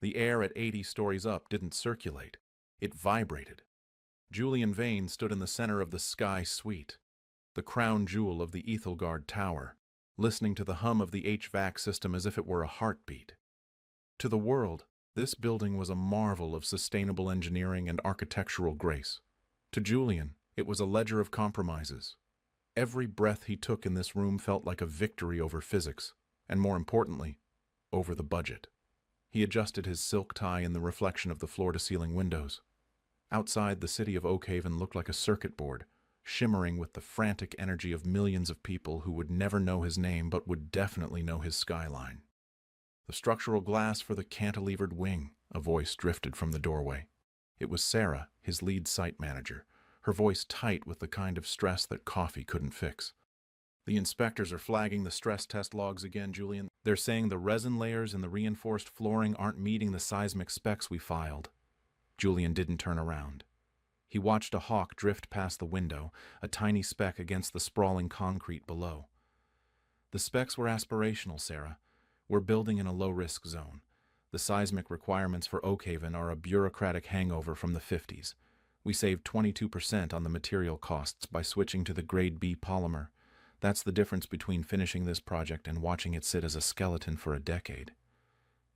The air at 80 stories up didn't circulate. It vibrated. Julian Vane stood in the center of the Sky Suite, the crown jewel of the Aethelgard Tower, listening to the hum of the HVAC system as if it were a heartbeat. To the world, this building was a marvel of sustainable engineering and architectural grace. To Julian, it was a ledger of compromises. Every breath he took in this room felt like a victory over physics, and more importantly, over the budget. He adjusted his silk tie in the reflection of the floor-to-ceiling windows. Outside, the city of Oakhaven looked like a circuit board, shimmering with the frantic energy of millions of people who would never know his name but would definitely know his skyline. The structural glass for the cantilevered wing, a voice drifted from the doorway. It was Sarah, his lead site manager, her voice tight with the kind of stress that coffee couldn't fix. The inspectors are flagging the stress test logs again, Julian. They're saying the resin layers in the reinforced flooring aren't meeting the seismic specs we filed. Julian didn't turn around. He watched a hawk drift past the window, a tiny speck against the sprawling concrete below. The specs were aspirational, Sarah. We're building in a low-risk zone. The seismic requirements for Oakhaven are a bureaucratic hangover from the 50s. We saved 22% on the material costs by switching to the Grade B polymer. That's the difference between finishing this project and watching it sit as a skeleton for a decade.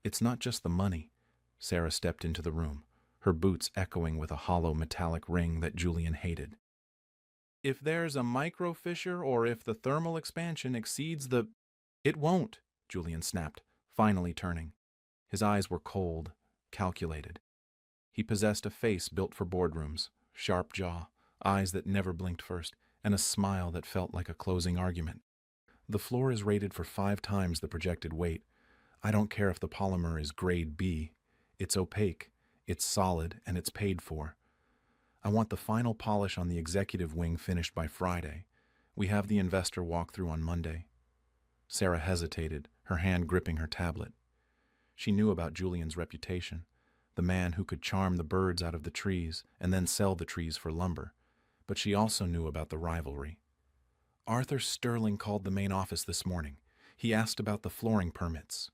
It's not just the money. Sarah stepped into the room, her boots echoing with a hollow metallic ring that Julian hated. If there's a micro fissure or if the thermal expansion exceeds the... It won't, Julian snapped, finally turning. His eyes were cold, calculated. He possessed a face built for boardrooms, sharp jaw, eyes that never blinked first, and a smile that felt like a closing argument. The floor is rated for 5 times the projected weight. I don't care if the polymer is grade B. It's opaque, it's solid, and it's paid for. I want the final polish on the executive wing finished by Friday. We have the investor walkthrough on Monday. Sarah hesitated, her hand gripping her tablet. She knew about Julian's reputation, the man who could charm the birds out of the trees and then sell the trees for lumber. But she also knew about the rivalry. Arthur Sterling called the main office this morning. He asked about the flooring permits.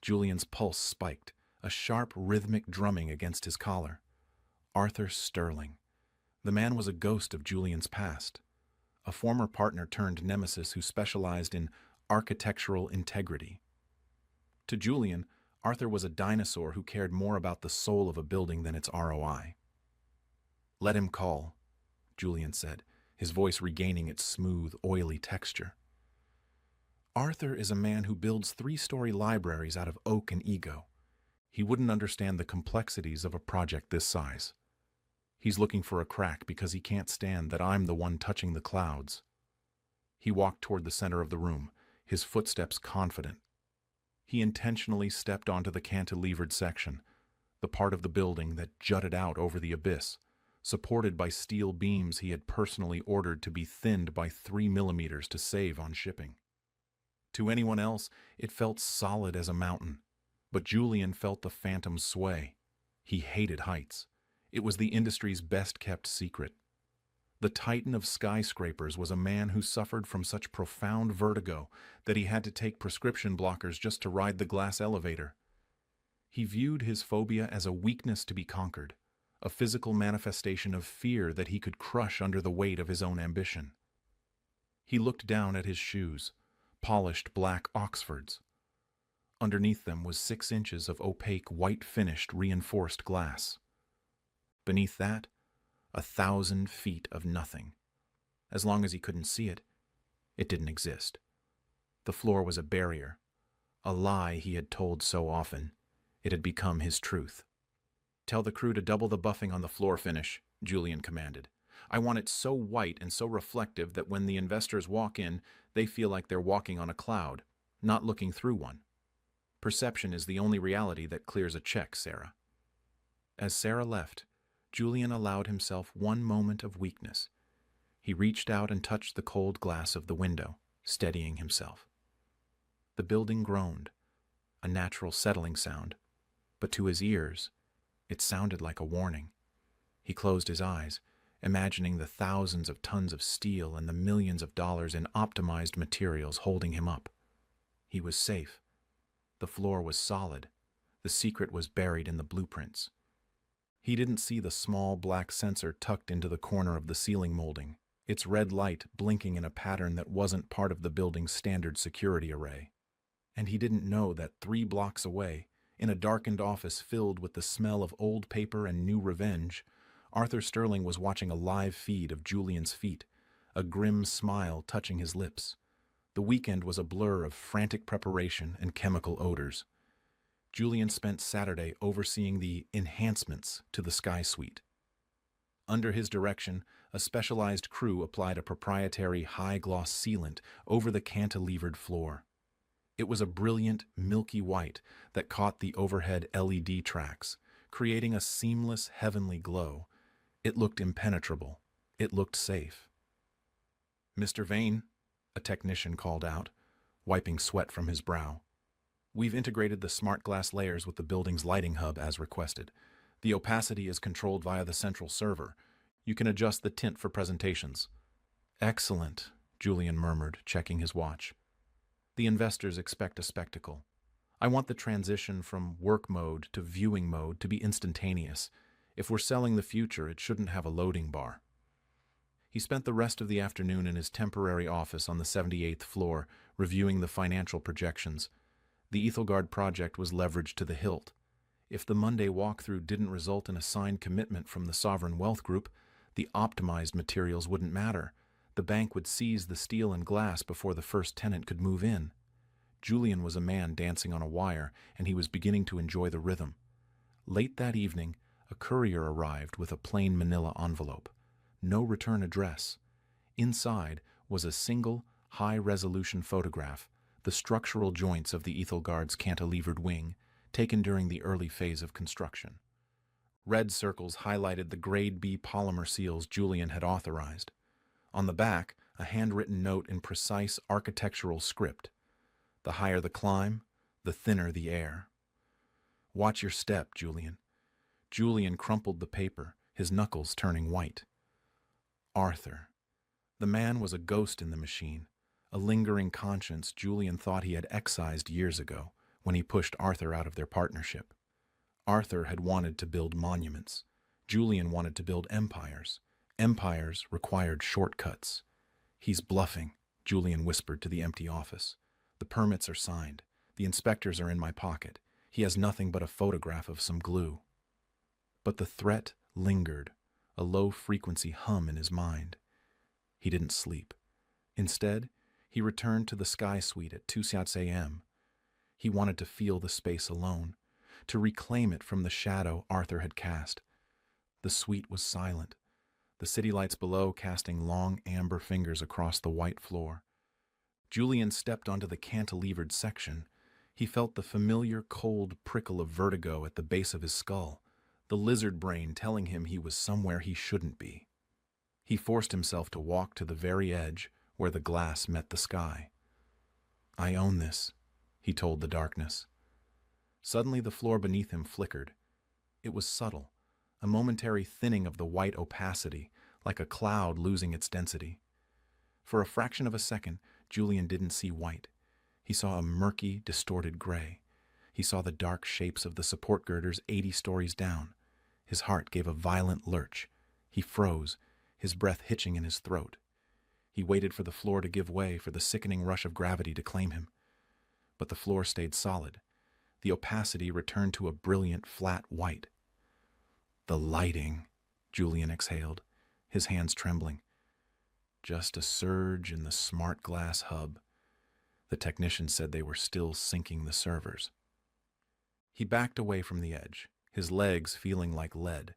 Julian's pulse spiked, a sharp, rhythmic drumming against his collar. Arthur Sterling. The man was a ghost of Julian's past. A former partner turned nemesis who specialized in architectural integrity. To Julian, Arthur was a dinosaur who cared more about the soul of a building than its ROI. Let him call, Julian said, his voice regaining its smooth, oily texture. Arthur is a man who builds 3-story libraries out of oak and ego. He wouldn't understand the complexities of a project this size. He's looking for a crack because he can't stand that I'm the one touching the clouds. He walked toward the center of the room, his footsteps confident. He intentionally stepped onto the cantilevered section, the part of the building that jutted out over the abyss, supported by steel beams he had personally ordered to be thinned by 3 millimeters to save on shipping. To anyone else, it felt solid as a mountain, but Julian felt the phantom sway. He hated heights. It was the industry's best-kept secret. The titan of skyscrapers was a man who suffered from such profound vertigo that he had to take prescription blockers just to ride the glass elevator. He viewed his phobia as a weakness to be conquered, a physical manifestation of fear that he could crush under the weight of his own ambition. He looked down at his shoes, polished black Oxfords. Underneath them was 6 inches of opaque, white-finished, reinforced glass. Beneath that, 1,000 feet of nothing. As long as he couldn't see it, it didn't exist. The floor was a barrier, a lie he had told so often. It had become his truth. Tell the crew to double the buffing on the floor finish, Julian commanded. I want it so white and so reflective that when the investors walk in, they feel like they're walking on a cloud, not looking through one. Perception is the only reality that clears a check, Sarah. As Sarah left, Julian allowed himself one moment of weakness. He reached out and touched the cold glass of the window, steadying himself. The building groaned, a natural settling sound, but to his ears, it sounded like a warning. He closed his eyes, imagining the thousands of tons of steel and the millions of dollars in optimized materials holding him up. He was safe. The floor was solid. The secret was buried in the blueprints. He didn't see the small black sensor tucked into the corner of the ceiling molding, its red light blinking in a pattern that wasn't part of the building's standard security array. And he didn't know that 3 blocks away, in a darkened office filled with the smell of old paper and new revenge, Arthur Sterling was watching a live feed of Julian's feet, a grim smile touching his lips. The weekend was a blur of frantic preparation and chemical odors. Julian spent Saturday overseeing the enhancements to the Sky Suite. Under his direction, a specialized crew applied a proprietary high-gloss sealant over the cantilevered floor. It was a brilliant, milky white that caught the overhead LED tracks, creating a seamless, heavenly glow. It looked impenetrable. It looked safe. "Mr. Vane," a technician called out, wiping sweat from his brow. "We've integrated the smart glass layers with the building's lighting hub as requested. The opacity is controlled via the central server. You can adjust the tint for presentations." "Excellent," Julian murmured, checking his watch. "The investors expect a spectacle. I want the transition from work mode to viewing mode to be instantaneous. If we're selling the future, it shouldn't have a loading bar." He spent the rest of the afternoon in his temporary office on the 78th floor, reviewing the financial projections. The Aethelgard project was leveraged to the hilt. If the Monday walkthrough didn't result in a signed commitment from the Sovereign Wealth Group, the optimized materials wouldn't matter. The bank would seize the steel and glass before the first tenant could move in. Julian was a man dancing on a wire, and he was beginning to enjoy the rhythm. Late that evening, a courier arrived with a plain manila envelope. No return address. Inside was a single, high-resolution photograph, the structural joints of the Aethelgard's cantilevered wing, taken during the early phase of construction. Red circles highlighted the Grade B polymer seals Julian had authorized. On the back, a handwritten note in precise architectural script. "The higher the climb, the thinner the air." "Watch your step, Julian." Julian crumpled the paper, his knuckles turning white. Arthur. The man was a ghost in the machine, a lingering conscience Julian thought he had excised years ago when he pushed Arthur out of their partnership. Arthur had wanted to build monuments. Julian wanted to build empires. Empires required shortcuts. "He's bluffing," Julian whispered to the empty office. "The permits are signed. The inspectors are in my pocket. He has nothing but a photograph of some glue." But the threat lingered, a low-frequency hum in his mind. He didn't sleep. Instead, he returned to the Sky Suite at 2 a.m. He wanted to feel the space alone, to reclaim it from the shadow Arthur had cast. The suite was silent, the city lights below casting long amber fingers across the white floor. Julian stepped onto the cantilevered section. He felt the familiar cold prickle of vertigo at the base of his skull, the lizard brain telling him he was somewhere he shouldn't be. He forced himself to walk to the very edge where the glass met the sky. "I own this," he told the darkness. Suddenly the floor beneath him flickered. It was subtle, a momentary thinning of the white opacity, like a cloud losing its density. For a fraction of a second, Julian didn't see white. He saw a murky, distorted gray. He saw the dark shapes of the support girders 80 stories down. His heart gave a violent lurch. He froze, his breath hitching in his throat. He waited for the floor to give way, for the sickening rush of gravity to claim him. But the floor stayed solid. The opacity returned to a brilliant, flat white. "The lighting," Julian exhaled, his hands trembling. Just a surge in the smart glass hub. The technician said they were still syncing the servers. He backed away from the edge, his legs feeling like lead.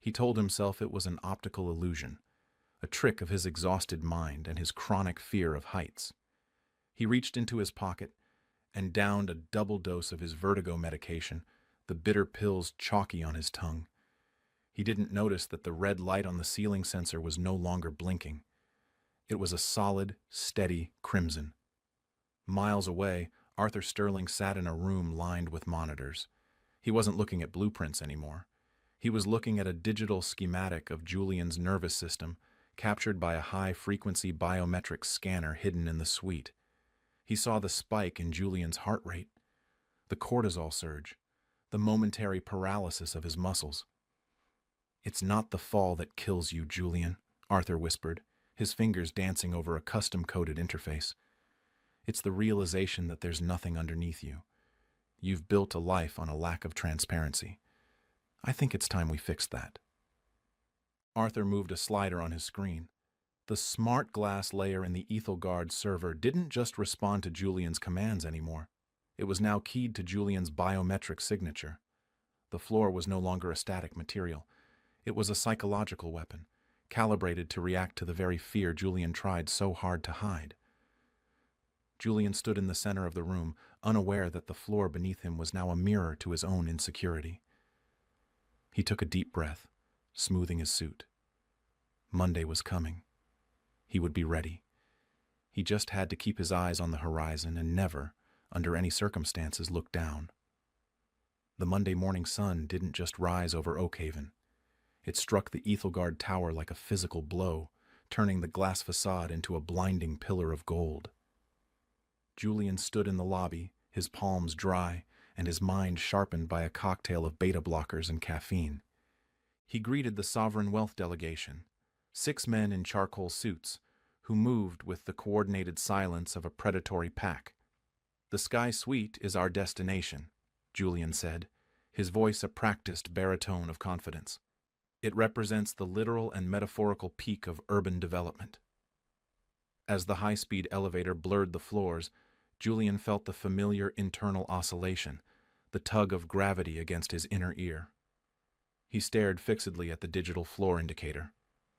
He told himself it was an optical illusion, a trick of his exhausted mind and his chronic fear of heights. He reached into his pocket and downed a double dose of his vertigo medication, the bitter pills chalky on his tongue. He didn't notice that the red light on the ceiling sensor was no longer blinking. It was a solid, steady crimson. Miles away, Arthur Sterling sat in a room lined with monitors. He wasn't looking at blueprints anymore. He was looking at a digital schematic of Julian's nervous system, captured by a high-frequency biometric scanner hidden in the suite. He saw the spike in Julian's heart rate, the cortisol surge, the momentary paralysis of his muscles. "It's not the fall that kills you, Julian," Arthur whispered, his fingers dancing over a custom-coded interface. "It's the realization that there's nothing underneath you. You've built a life on a lack of transparency. I think it's time we fixed that." Arthur moved a slider on his screen. The smart glass layer in the Aethelgard server didn't just respond to Julian's commands anymore. It was now keyed to Julian's biometric signature. The floor was no longer a static material. It was a psychological weapon, calibrated to react to the very fear Julian tried so hard to hide. Julian stood in the center of the room, unaware that the floor beneath him was now a mirror to his own insecurity. He took a deep breath, smoothing his suit. Monday was coming. He would be ready. He just had to keep his eyes on the horizon and never, under any circumstances, look down. The Monday morning sun didn't just rise over Oakhaven. It struck the Aethelgard Tower like a physical blow, turning the glass facade into a blinding pillar of gold. Julian stood in the lobby, his palms dry, and his mind sharpened by a cocktail of beta blockers and caffeine. He greeted the sovereign wealth delegation, 6 men in charcoal suits, who moved with the coordinated silence of a predatory pack. "The Sky Suite is our destination," Julian said, his voice a practiced baritone of confidence. "It represents the literal and metaphorical peak of urban development." As the high-speed elevator blurred the floors, Julian felt the familiar internal oscillation, the tug of gravity against his inner ear. He stared fixedly at the digital floor indicator.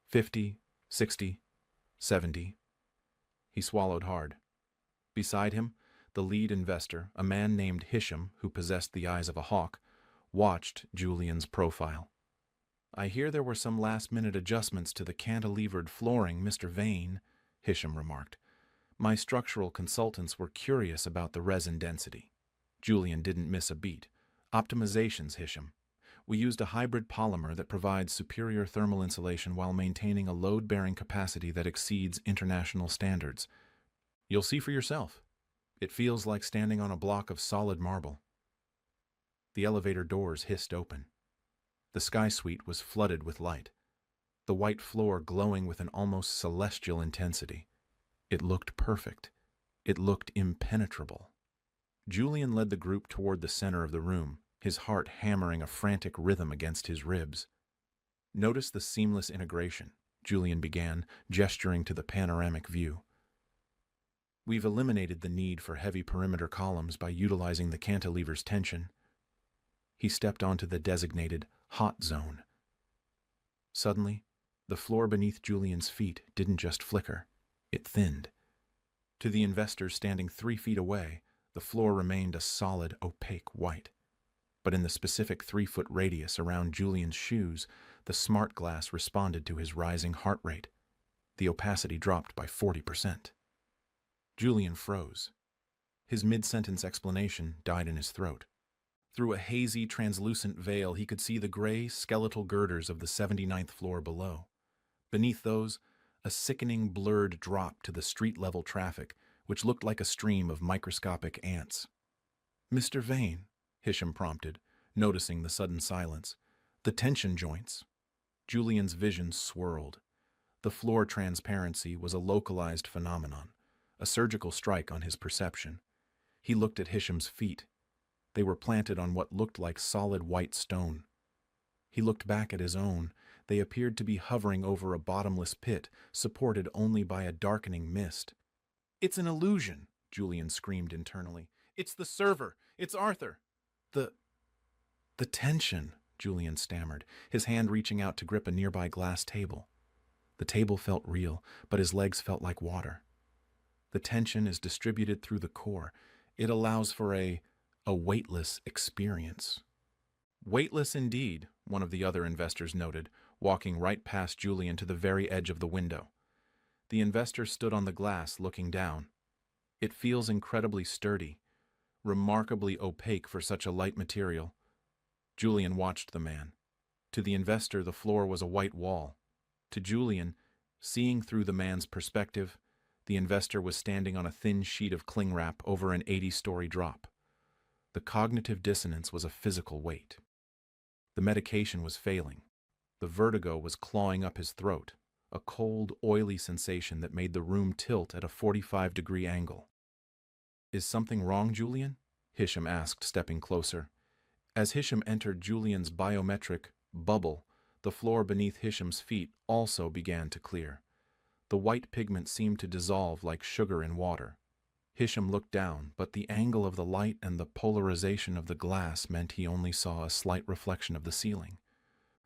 50, 60, 70. He swallowed hard. Beside him, the lead investor, a man named Hisham, who possessed the eyes of a hawk, watched Julian's profile. "I hear there were some last-minute adjustments to the cantilevered flooring, Mr. Vane," Hisham remarked. "My structural consultants were curious about the resin density." Julian didn't miss a beat. "Optimizations, Hisham. We used a hybrid polymer that provides superior thermal insulation while maintaining a load-bearing capacity that exceeds international standards. You'll see for yourself. It feels like standing on a block of solid marble." The elevator doors hissed open. The Sky Suite was flooded with light, the white floor glowing with an almost celestial intensity. It looked perfect. It looked impenetrable. Julian led the group toward the center of the room, his heart hammering a frantic rhythm against his ribs. "Notice the seamless integration," Julian began, gesturing to the panoramic view. "We've eliminated the need for heavy perimeter columns by utilizing the cantilever's tension." He stepped onto the designated hot zone. Suddenly, the floor beneath Julian's feet didn't just flicker, it thinned. To the investors standing 3 feet away, the floor remained a solid, opaque white. But in the specific 3-foot radius around Julian's shoes, the smart glass responded to his rising heart rate. The opacity dropped by 40%. Julian froze. His mid-sentence explanation died in his throat. Through a hazy, translucent veil, he could see the gray, skeletal girders of the 79th floor below. Beneath those, a sickening, blurred drop to the street-level traffic, which looked like a stream of microscopic ants. "Mr. Vane," Hisham prompted, noticing the sudden silence. "The tension joints." Julian's vision swirled. The floor transparency was a localized phenomenon, a surgical strike on his perception. He looked at Hisham's feet. They were planted on what looked like solid white stone. He looked back at his own. They appeared to be hovering over a bottomless pit, supported only by a darkening mist. "It's an illusion," Julian screamed internally. "It's the server! It's Arthur!" The tension," Julian stammered, his hand reaching out to grip a nearby glass table. The table felt real, but his legs felt like water. "The tension is distributed through the core. It allows for a weightless experience." "Weightless indeed," one of the other investors noted, walking right past Julian to the very edge of the window. The investor stood on the glass, looking down. "It feels incredibly sturdy, remarkably opaque for such a light material." Julian watched the man. To the investor, the floor was a white wall. To Julian, seeing through the man's perspective, the investor was standing on a thin sheet of cling wrap over an 80-story drop. The cognitive dissonance was a physical weight. The medication was failing. The vertigo was clawing up his throat, a cold, oily sensation that made the room tilt at a 45-degree angle. "Is something wrong, Julian?" Hisham asked, stepping closer. As Hisham entered Julian's biometric bubble, the floor beneath Hisham's feet also began to clear. The white pigment seemed to dissolve like sugar in water. Hisham looked down, but the angle of the light and the polarization of the glass meant he only saw a slight reflection of the ceiling.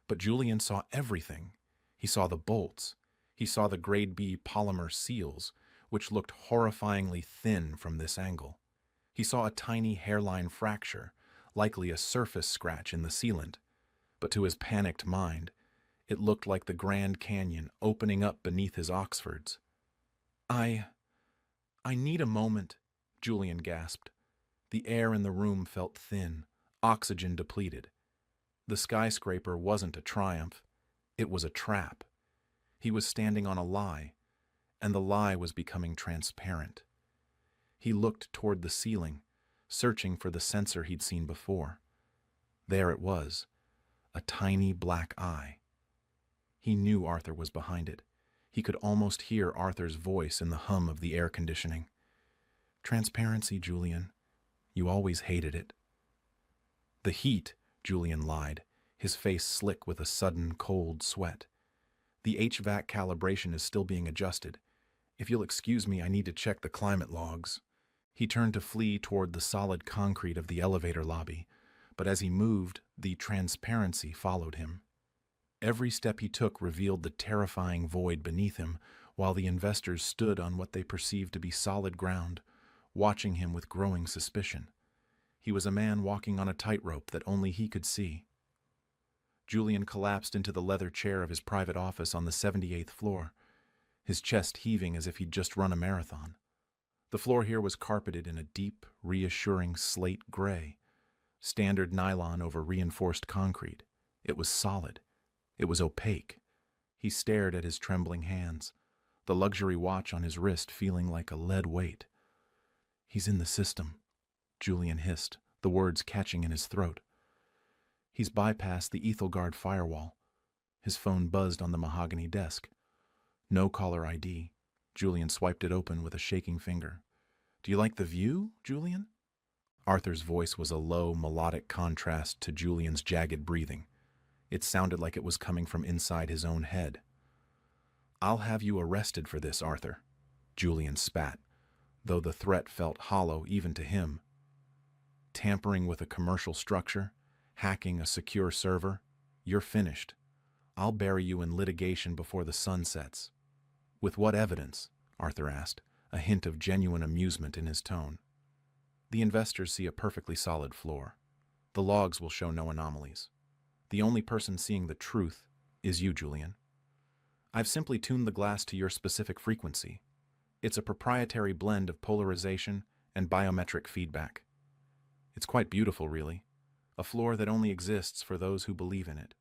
But Julian saw everything. He saw the bolts. He saw the grade B polymer seals, which looked horrifyingly thin from this angle. He saw a tiny hairline fracture, likely a surface scratch in the sealant. But to his panicked mind, it looked like the Grand Canyon opening up beneath his Oxfords. I need a moment," Julian gasped. The air in the room felt thin, oxygen depleted. The skyscraper wasn't a triumph. It was a trap. He was standing on a lie, and the lie was becoming transparent. He looked toward the ceiling, searching for the sensor he'd seen before. There it was, a tiny black eye. He knew Arthur was behind it. He could almost hear Arthur's voice in the hum of the air conditioning. "Transparency, Julian. You always hated it." "The heat," Julian lied, his face slick with a sudden cold sweat. "The HVAC calibration is still being adjusted. If you'll excuse me, I need to check the climate logs." He turned to flee toward the solid concrete of the elevator lobby, but as he moved, the transparency followed him. Every step he took revealed the terrifying void beneath him, while the investors stood on what they perceived to be solid ground, watching him with growing suspicion. He was a man walking on a tightrope that only he could see. Julian collapsed into the leather chair of his private office on the 78th floor, his chest heaving as if he'd just run a marathon. The floor here was carpeted in a deep, reassuring slate gray, standard nylon over reinforced concrete. It was solid. It was opaque. He stared at his trembling hands, the luxury watch on his wrist feeling like a lead weight. "He's in the system," Julian hissed, the words catching in his throat. "He's bypassed the Aethelgard firewall." His phone buzzed on the mahogany desk. No caller ID. Julian swiped it open with a shaking finger. "Do you like the view, Julian?" Arthur's voice was a low, melodic contrast to Julian's jagged breathing. It sounded like it was coming from inside his own head. "I'll have you arrested for this, Arthur," Julian spat, though the threat felt hollow even to him. "Tampering with a commercial structure, hacking a secure server, you're finished. I'll bury you in litigation before the sun sets." "With what evidence?" Arthur asked, a hint of genuine amusement in his tone. "The investors see a perfectly solid floor. The logs will show no anomalies. The only person seeing the truth is you, Julian. I've simply tuned the glass to your specific frequency. It's a proprietary blend of polarization and biometric feedback. It's quite beautiful, really. A floor that only exists for those who believe in it."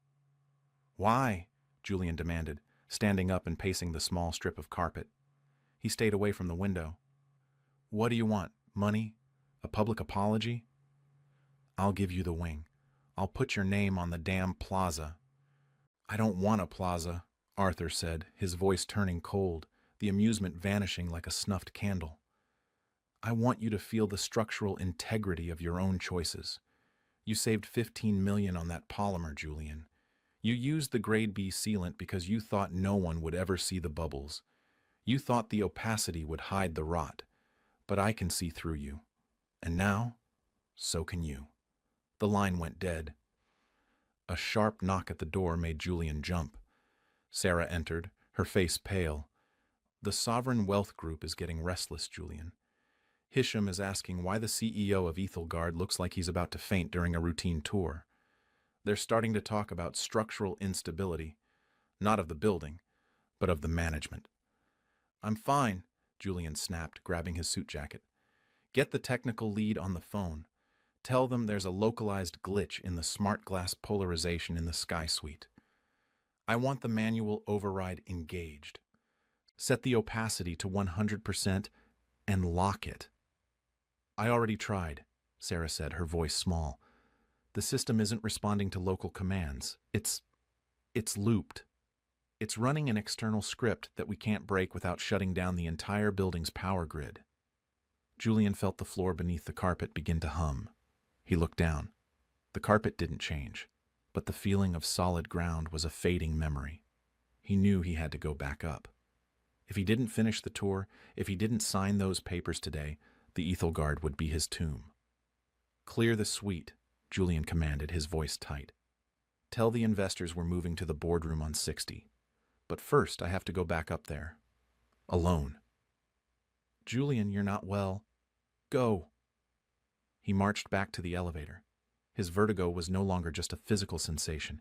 "Why?" Julian demanded, standing up and pacing the small strip of carpet. He stayed away from the window. "What do you want? Money? A public apology?" "I'll give you the wing. I'll put your name on the damn plaza." "I don't want a plaza," Arthur said, his voice turning cold, the amusement vanishing like a snuffed candle. "I want you to feel the structural integrity of your own choices. You saved $15 million on that polymer, Julian. You used the grade B sealant because you thought no one would ever see the bubbles. You thought the opacity would hide the rot. But I can see through you. And now, so can you." The line went dead. A sharp knock at the door made Julian jump. Sarah entered, her face pale. "The Sovereign Wealth Group is getting restless, Julian. Hisham is asking why the CEO of Aethelgard looks like he's about to faint during a routine tour. They're starting to talk about structural instability, not of the building, but of the management." "I'm fine," Julian snapped, grabbing his suit jacket. "Get the technical lead on the phone. Tell them there's a localized glitch in the smart glass polarization in the Sky Suite. I want the manual override engaged. Set the opacity to 100% and lock it." "I already tried," Sarah said, her voice small. "The system isn't responding to local commands. It's looped. It's running an external script that we can't break without shutting down the entire building's power grid." Julian felt the floor beneath the carpet begin to hum. He looked down. The carpet didn't change, but the feeling of solid ground was a fading memory. He knew he had to go back up. If he didn't finish the tour, if he didn't sign those papers today, the Aethelgard would be his tomb. "Clear the suite," Julian commanded, his voice tight. "Tell the investors we're moving to the boardroom on 60. But first, I have to go back up there. Alone." "Julian, you're not well. Go." He marched back to the elevator. His vertigo was no longer just a physical sensation.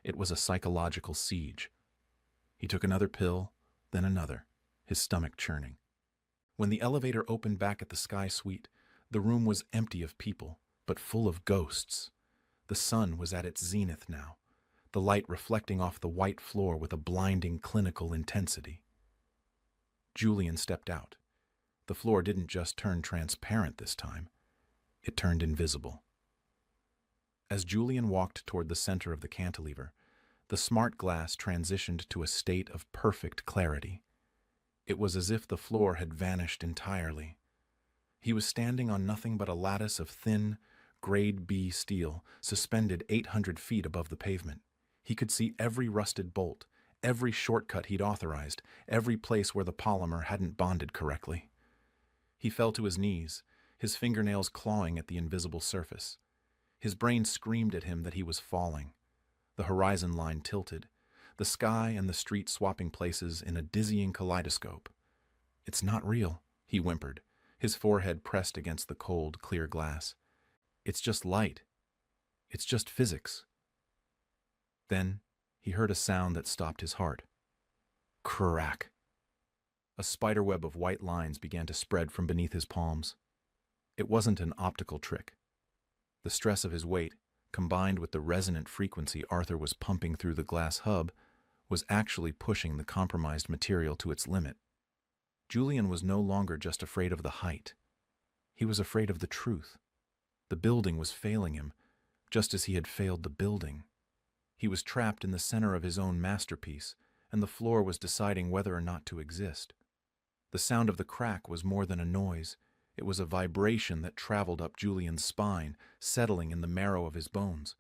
It was a psychological siege. He took another pill, then another, his stomach churning. When the elevator opened back at the Sky Suite, the room was empty of people, but full of ghosts. The sun was at its zenith now, the light reflecting off the white floor with a blinding clinical intensity. Julian stepped out. The floor didn't just turn transparent this time. It turned invisible. As Julian walked toward the center of the cantilever, the smart glass transitioned to a state of perfect clarity. It was as if the floor had vanished entirely. He was standing on nothing but a lattice of thin, grade B steel, suspended 800 feet above the pavement. He could see every rusted bolt, every shortcut he'd authorized, every place where the polymer hadn't bonded correctly. He fell to his knees, his fingernails clawing at the invisible surface. His brain screamed at him that he was falling. The horizon line tilted, the sky and the street swapping places in a dizzying kaleidoscope. "It's not real," he whimpered, his forehead pressed against the cold, clear glass. "It's just light. It's just physics." Then he heard a sound that stopped his heart. Crack. A spiderweb of white lines began to spread from beneath his palms. It wasn't an optical trick. The stress of his weight, combined with the resonant frequency Arthur was pumping through the glass hub, was actually pushing the compromised material to its limit. Julian was no longer just afraid of the height. He was afraid of the truth. The building was failing him, just as he had failed the building. He was trapped in the center of his own masterpiece, and the floor was deciding whether or not to exist. The sound of the crack was more than a noise. It was a vibration that traveled up Julian's spine, settling in the marrow of his bones.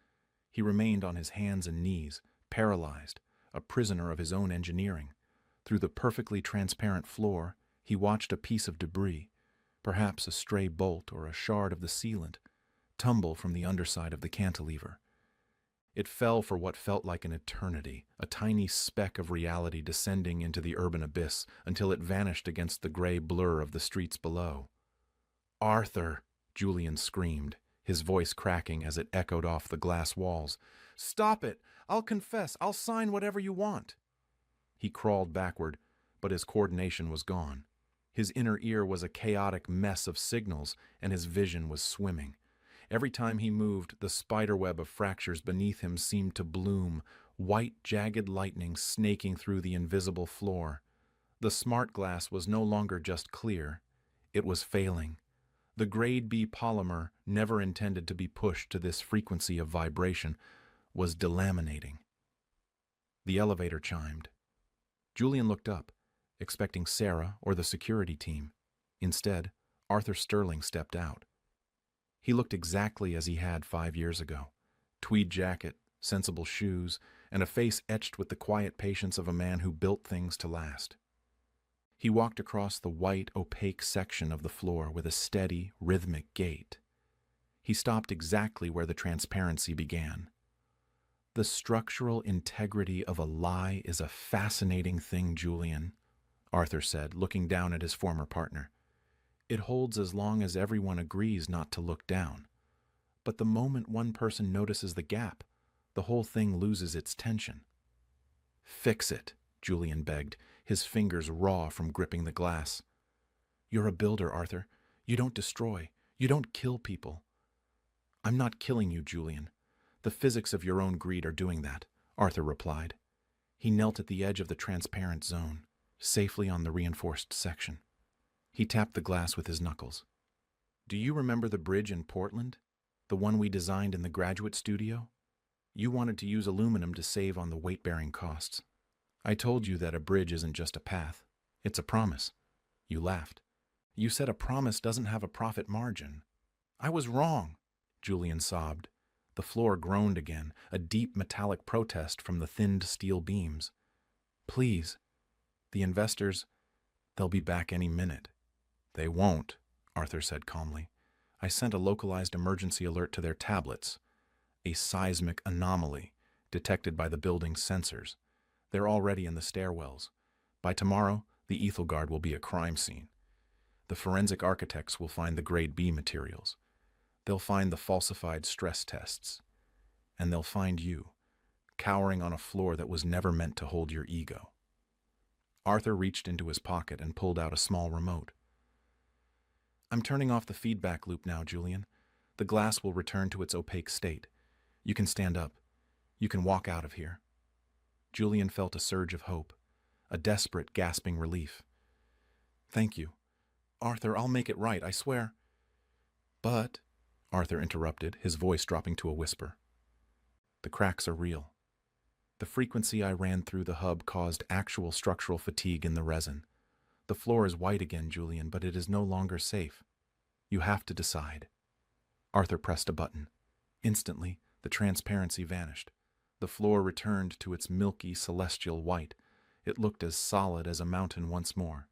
He remained on his hands and knees, paralyzed, a prisoner of his own engineering. Through the perfectly transparent floor, he watched a piece of debris, perhaps a stray bolt or a shard of the sealant, tumble from the underside of the cantilever. It fell for what felt like an eternity, a tiny speck of reality descending into the urban abyss until it vanished against the gray blur of the streets below. "Arthur!" Julian screamed, his voice cracking as it echoed off the glass walls. "Stop it! I'll confess! I'll sign whatever you want!" He crawled backward, but his coordination was gone. His inner ear was a chaotic mess of signals, and his vision was swimming. Every time he moved, the spiderweb of fractures beneath him seemed to bloom, white, jagged lightning snaking through the invisible floor. The smart glass was no longer just clear. It was failing. The grade B polymer, never intended to be pushed to this frequency of vibration, was delaminating. The elevator chimed. Julian looked up, expecting Sarah or the security team. Instead, Arthur Sterling stepped out. He looked exactly as he had 5 years ago. Tweed jacket, sensible shoes, and a face etched with the quiet patience of a man who built things to last. He walked across the white, opaque section of the floor with a steady, rhythmic gait. He stopped exactly where the transparency began. "The structural integrity of a lie is a fascinating thing, Julian," Arthur said, looking down at his former partner. "It holds as long as everyone agrees not to look down. But the moment one person notices the gap, the whole thing loses its tension." "Fix it," Julian begged, his fingers raw from gripping the glass. "You're a builder, Arthur. You don't destroy. You don't kill people." "I'm not killing you, Julian. The physics of your own greed are doing that," Arthur replied. He knelt at the edge of the transparent zone, safely on the reinforced section. He tapped the glass with his knuckles. Do you remember the bridge in Portland? The one we designed in the graduate studio? You wanted to use aluminum to save on the weight-bearing costs. I told you that a bridge isn't just a path. It's a promise. You laughed. You said a promise doesn't have a profit margin. I was wrong, Julian sobbed. The floor groaned again, a deep metallic protest from the thinned steel beams. Please. The investors, they'll be back any minute. They won't, Arthur said calmly. I sent a localized emergency alert to their tablets. A seismic anomaly detected by the building's sensors. They're already in the stairwells. By tomorrow, the Aethelgard will be a crime scene. The forensic architects will find the grade B materials. They'll find the falsified stress tests. And they'll find you, cowering on a floor that was never meant to hold your ego. Arthur reached into his pocket and pulled out a small remote. I'm turning off the feedback loop now, Julian. The glass will return to its opaque state. You can stand up. You can walk out of here. Julian felt a surge of hope, a desperate, gasping relief. Thank you. Arthur, I'll make it right, I swear. But, Arthur interrupted, his voice dropping to a whisper. The cracks are real. The frequency I ran through the hub caused actual structural fatigue in the resin. The floor is white again, Julian, but it is no longer safe. You have to decide. Arthur pressed a button. Instantly, the transparency vanished. The floor returned to its milky, celestial white. It looked as solid as a mountain once more.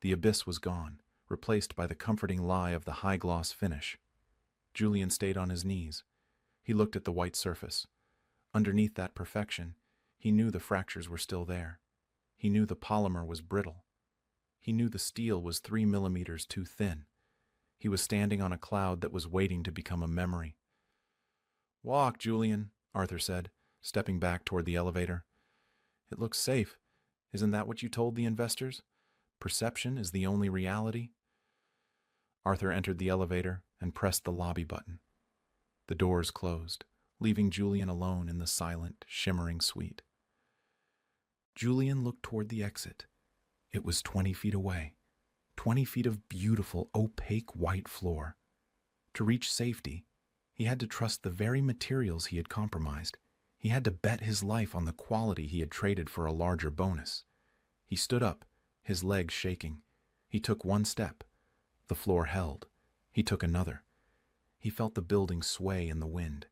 The abyss was gone, replaced by the comforting lie of the high-gloss finish. Julian stayed on his knees. He looked at the white surface. Underneath that perfection, he knew the fractures were still there. He knew the polymer was brittle. He knew the steel was 3 millimeters too thin. He was standing on a cloud that was waiting to become a memory. Walk, Julian, Arthur said, stepping back toward the elevator. It looks safe. Isn't that what you told the investors? Perception is the only reality? Arthur entered the elevator and pressed the lobby button. The doors closed, leaving Julian alone in the silent, shimmering suite. Julian looked toward the exit. It was 20 feet away. 20 feet of beautiful, opaque white floor. To reach safety, he had to trust the very materials he had compromised. He had to bet his life on the quality he had traded for a larger bonus. He stood up, his legs shaking. He took one step. The floor held. He took another. He felt the building sway in the wind.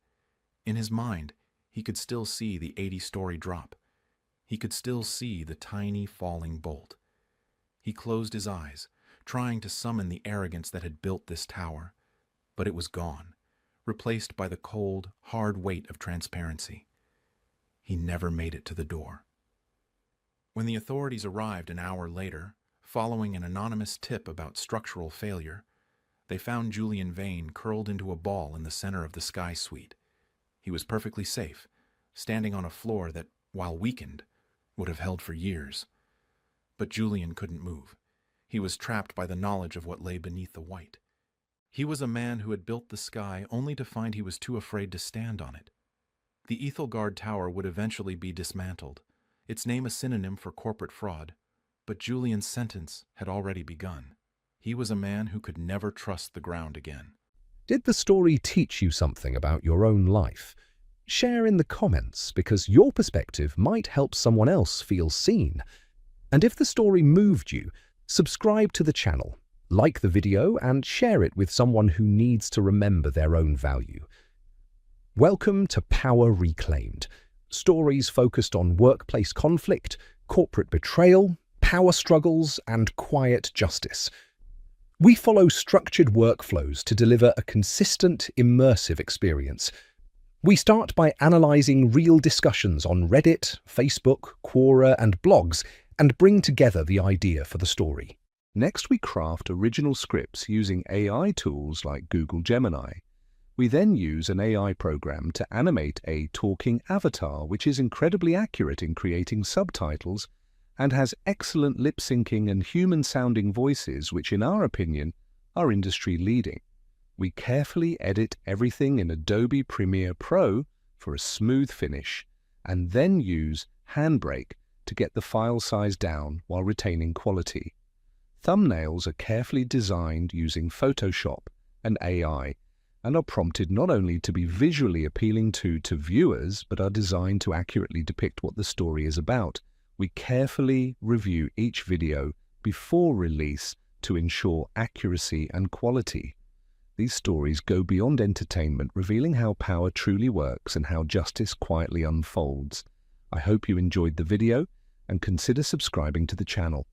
In his mind, he could still see the 80-story drop. He could still see the tiny falling bolt. He closed his eyes, trying to summon the arrogance that had built this tower. But it was gone, replaced by the cold, hard weight of transparency. He never made it to the door. When the authorities arrived an hour later, following an anonymous tip about structural failure, they found Julian Vane curled into a ball in the center of the Sky Suite. He was perfectly safe, standing on a floor that, while weakened, would have held for years. But Julian couldn't move. He was trapped by the knowledge of what lay beneath the white. He was a man who had built the sky only to find he was too afraid to stand on it. The Aethelgard Tower would eventually be dismantled, its name a synonym for corporate fraud, but Julian's sentence had already begun. He was a man who could never trust the ground again. Did the story teach you something about your own life? Share in the comments, because your perspective might help someone else feel seen. And if the story moved you, subscribe to the channel, like the video, and share it with someone who needs to remember their own value. Welcome to Power Reclaimed, stories focused on workplace conflict, corporate betrayal, power struggles, and quiet justice. We follow structured workflows to deliver a consistent, immersive experience. We start by analyzing real discussions on Reddit, Facebook, Quora, and blogs, and bring together the idea for the story. Next, we craft original scripts using AI tools like Google Gemini. We then use an AI program to animate a talking avatar, which is incredibly accurate in creating subtitles and has excellent lip-syncing and human-sounding voices, which, in our opinion, are industry-leading. We carefully edit everything in Adobe Premiere Pro for a smooth finish, and then use Handbrake to get the file size down while retaining quality. Thumbnails are carefully designed using Photoshop and AI, and are prompted not only to be visually appealing to viewers, but are designed to accurately depict what the story is about. We carefully review each video before release to ensure accuracy and quality. These stories go beyond entertainment, revealing how power truly works and how justice quietly unfolds. I hope you enjoyed the video and consider subscribing to the channel.